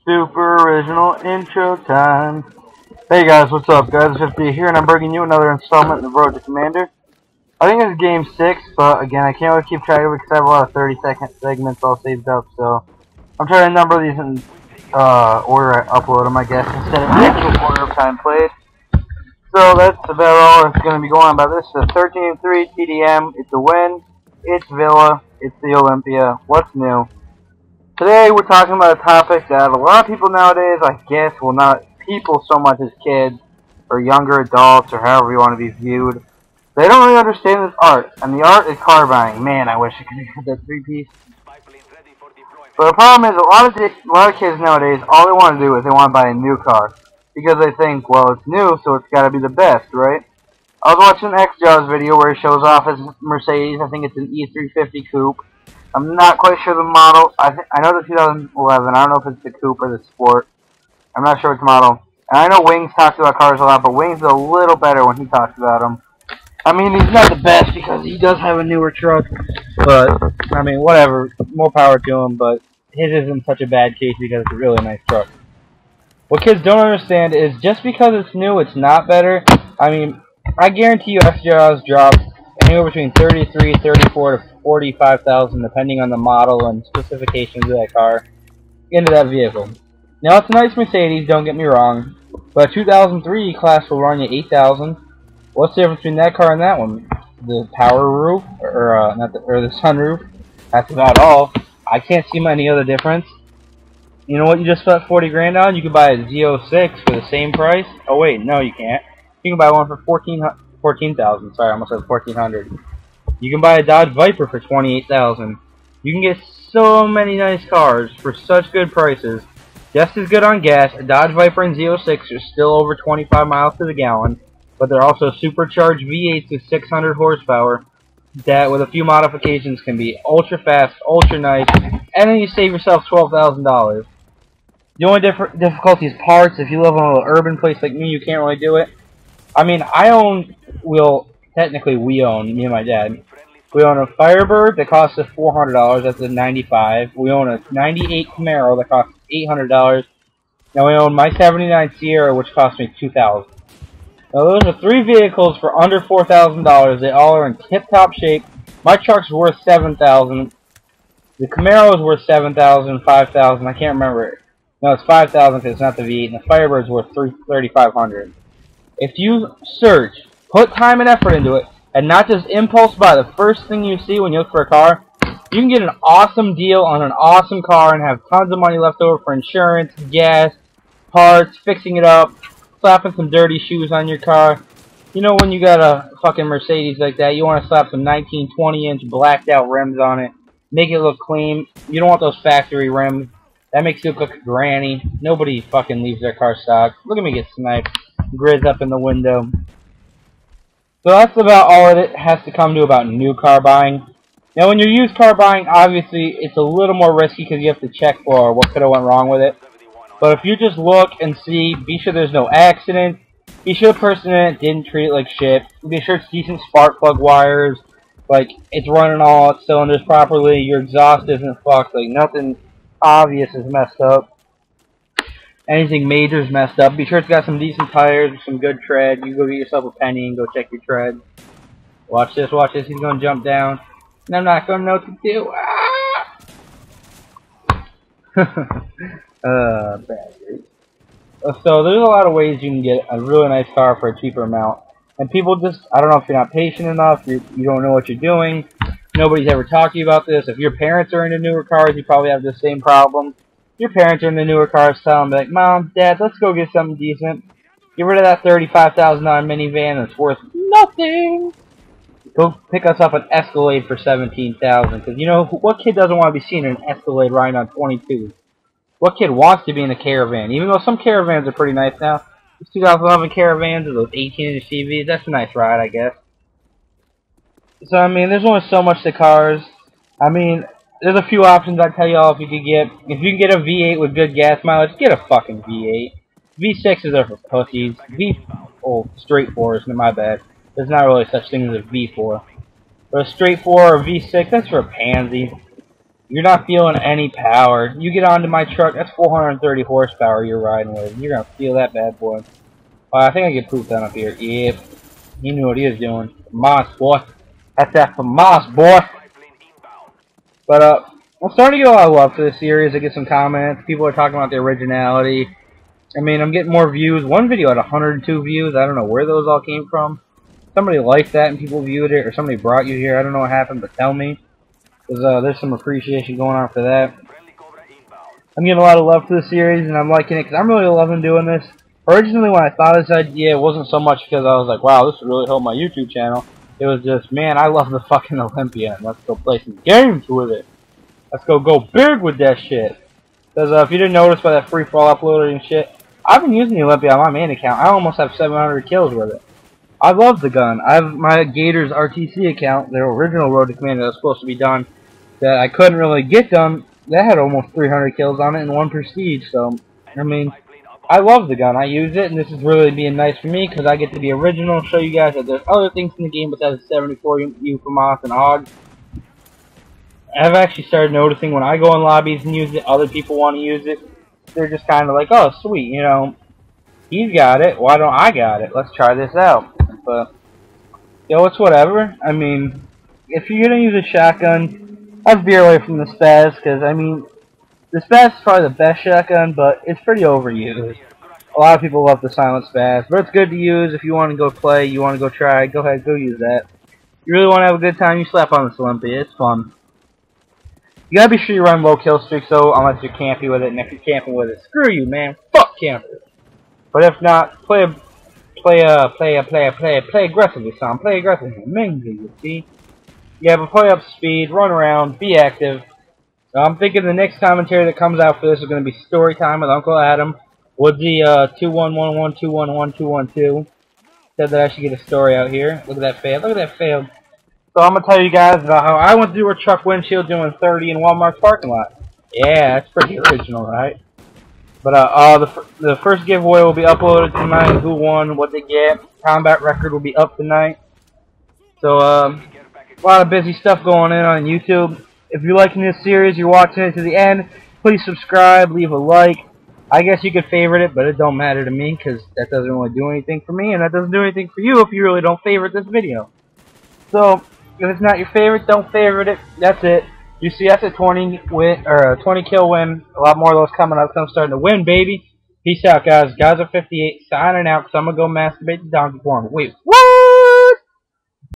Super original intro time. Hey guys, what's up guys? It's 50 here and I'm bringing you another installment in the Road to Commander. I think it's game 6, but again, I can't really keep track of it because I have a lot of 30-second segments all saved up, so I'm trying to number these in order I upload them, I guess, instead of actual order of time played. So that's about all that's going to be going on about this. It's a 13-3 TDM, it's a win, it's Villa, it's the Olympia. What's new? Today we're talking about a topic that a lot of people nowadays, I guess, well, not people so much as kids or younger adults or however you want to be viewed, they don't really understand this art, and the art is car buying. Man, I wish I could have that 3-piece. But the problem is, a lot of kids nowadays, all they want to do is they want to buy a new car because they think, well, it's new, so it's got to be the best, right? I was watching an X-Jaws video where he shows off his Mercedes. I think it's an E350 coupe. I'm not quite sure the model. I know the 2011. I don't know if it's the coupe or the sport. I'm not sure which model. And I know Wings talks about cars a lot, but Wings is a little better when he talks about them. I mean, he's not the best because he does have a newer truck. But, I mean, whatever. More power to him, but his isn't such a bad case because it's a really nice truck. What kids don't understand is just because it's new, it's not better. I mean, I guarantee you X-Jaws drops anywhere between 33, 34 to 45,000, depending on the model and specifications of that car, into that vehicle. Now, it's a nice Mercedes, don't get me wrong, but a 2003 class will run you 8,000. What's the difference between that car and that one? The power roof, or the sunroof? That's about all. I can't see any other difference. You know what you just spent 40 grand on? You could buy a Z06 for the same price. Oh wait, no, you can't. You can buy one for 14,000. Sorry, I almost said 1,400. You can buy a Dodge Viper for 28,000. You can get so many nice cars for such good prices. Just as good on gas. A Dodge Viper and Z06 are still over 25 miles to the gallon, but they're also supercharged V8s with 600 horsepower that, with a few modifications, can be ultra fast, ultra nice, and then you save yourself $12,000. The only difficulty is parts. If you live in a little urban place like me, you can't really do it. I mean, technically we own, me and my dad, we own a Firebird that costs us $400, that's a 95. We own a 98 Camaro that costs $800. Now we own my 79 Sierra, which cost me $2,000. Now those are 3 vehicles for under $4,000. They all are in tip-top shape. My truck's worth $7,000. The Camaro is worth $7,000, $5,000. I can't remember it. No, it's $5,000 because it's not the V8. And the Firebird's worth $3,500. If you search, put time and effort into it, and not just impulse buy the first thing you see when you look for a car, you can get an awesome deal on an awesome car and have tons of money left over for insurance, gas, parts, fixing it up, slapping some dirty shoes on your car. You know, when you got a fucking Mercedes like that, you want to slap some 19, 20-inch blacked out rims on it, make it look clean. You don't want those factory rims. That makes you look like a granny. Nobody fucking leaves their car stock. Look at me get sniped. Grizz up in the window. So that's about all it has to come to about new car buying. Now when you're used car buying, obviously it's a little more risky because you have to check for what could have went wrong with it. But if you just look and see, be sure there's no accident, be sure the person in it didn't treat it like shit, be sure it's decent spark plug wires, like it's running all its cylinders properly, your exhaust isn't fucked, like nothing obvious is messed up. Anything major is messed up. Be sure it's got some decent tires, some good tread. You go get yourself a penny and go check your tread. Watch this, watch this. He's going to jump down. And I'm not going to know what to do. Ah! Bad dude. So there's a lot of ways you can get a really nice car for a cheaper amount. And people just, I don't know if you're not patient enough, you don't know what you're doing. Nobody's ever talked to you about this. If your parents are into newer cars, you probably have the same problem. Your parents are in the newer cars, tell them, like, Mom, Dad, let's go get something decent. Get rid of that $35,000 minivan that's worth nothing. Go pick us up an Escalade for $17,000. Because, you know, what kid doesn't want to be seen in an Escalade riding on 22? What kid wants to be in a Caravan? Even though some Caravans are pretty nice now. These 2011 Caravans with those 18-inch TVs, that's a nice ride, I guess. So, I mean, there's only so much to cars. I mean, there's a few options I tell y'all if you could get. If you can get a V8 with good gas mileage, get a fucking V8. V6s are for pussies. Straight 4s, my bad. There's not really such thing as a V4. But a straight 4 or a V6, that's for a pansy. You're not feeling any power. You get onto my truck, that's 430 horsepower you're riding with. You're gonna feel that bad boy. I think I get pooped on up here. Yep. He knew what he was doing. FAMAS, boy. That's that FAMAS, boy. But, I'm starting to get a lot of love for this series. I get some comments. People are talking about the originality. I mean, I'm getting more views. One video had 102 views. I don't know where those all came from. Somebody liked that and people viewed it, or somebody brought you here. I don't know what happened, but tell me. Because there's some appreciation going on for that. I'm getting a lot of love for the series, and I'm liking it because I'm really loving doing this. Originally, when I thought of this idea, it wasn't so much because I was like, wow, this would really help my YouTube channel. It was just, man, I love the fucking Olympia, and let's go play some games with it. Let's go big with that shit. Because if you didn't notice by that free-for-all uploading and shit, I've been using the Olympia on my main account. I almost have 700 kills with it. I love the gun. I have my Gators RTC account, their original Road to Commander that was supposed to be done, that I couldn't really get done. That had almost 300 kills on it and 1 prestige, so, I mean, I love the gun. I use it, and this is really being nice for me, because I get to be original, show you guys that there's other things in the game besides the 74 U FAMAS and AUG. I've actually started noticing when I go in lobbies and use it, other people want to use it. They're just kind of like, oh, sweet, you know, he's got it, why don't I got it? Let's try this out. But, yo, it's whatever. I mean, if you're going to use a shotgun, I'd veer away from the Spaz, because, I mean, the Spaz is probably the best shotgun, but it's pretty overused. A lot of people love the silent Spaz, but it's good to use if you want to go play, you want to go try, go ahead, go use that. You really want to have a good time, you slap on this Olympia, it's fun. You gotta be sure you run low kill streaks though, unless you're camping with it, and if you're camping with it, screw you, man. Fuck campers. But if not, play aggressively, son. Play aggressively. Mainly, you see. Yeah, but play up speed, run around, be active. So I'm thinking the next commentary that comes out for this is going to be story time with Uncle Adam. Woodsy 211121212 said that I should get a story out here. Look at that fail. Look at that fail. So I'm going to tell you guys about how I went through a truck windshield doing 30 in Walmart's parking lot. Yeah, that's pretty original, right? But the first giveaway will be uploaded tonight. Who won, what they get. Combat record will be up tonight. So, a lot of busy stuff going on YouTube. If you're liking this series, you're watching it to the end, please subscribe, leave a like. I guess you could favorite it, but it don't matter to me, because that doesn't really do anything for me, and that doesn't do anything for you if you really don't favorite this video. So, if it's not your favorite, don't favorite it. That's it. You see, that's a 20 kill win. A lot more of those coming up. I'm starting to win, baby. Peace out, guys. Guys are 58. Signing out, because I'm going to go masturbate the donkey form. Wait, what?